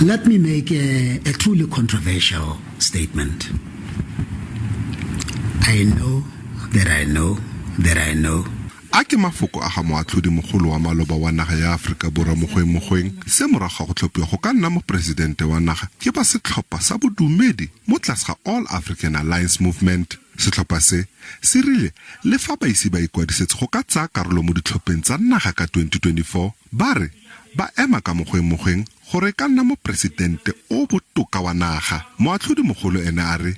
Let me make a truly controversial statement. I know that I know that I know. A ke mafoko a ga Moahlodi mogolo wa maloba wa naga ya Afrika Borwa Mogoeng Mogoeng se moraga go tlhophiwa go ka nna mopresidente wa naga ke ba setlhopha sa bodumedi mo tlase ga All African Alliance Movement. Setlhopha se se rile le fa ba ise ba ikwadisetse go ka tsaya karolo mo ditlhopheng tsa naga ka 2024 ba re ba ema ka Mogoeng Mogoeng gore ka nna mopresidente o botoka wa naga. Moahlodi mogolo ene a re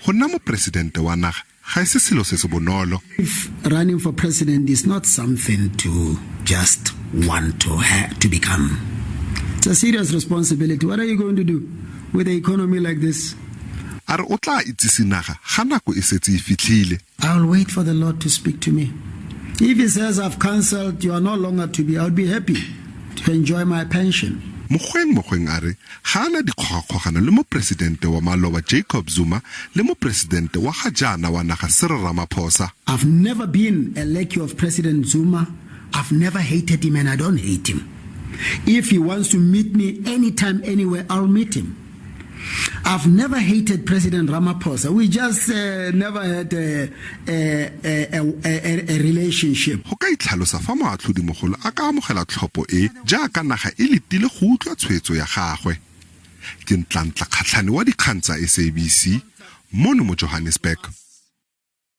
go nna mopresidente wa naga if running for president is not something to just want to become, it's a serious responsibility. What are you going to do with the economy like this? I'll wait for the Lord to speak to me. If he says I've cancelled, you are no longer to be, I'll be happy to enjoy my pension. Mogoeng Mogoeng a re ga ana dikgokagano le mopresidente wa maloba Jacob Zuma le mopresidente wa ga jaana wa naga Cyril Ramaphosa. I've never been a lackey of President Zuma. I've never hated him and I don't hate him. If he wants to meet me anytime, anywhere, I'll meet him. I've never hated President Ramaphosa. We just never had a relationship. Go ka itlhalosa fa Moahlodi mogolo a ka amogela tlhopho e jaaka naga e letile go utlwa tshwetso ya gagwe. Ke ntla kgatlhane wa dikgang tsa SABC mo Johannesburg.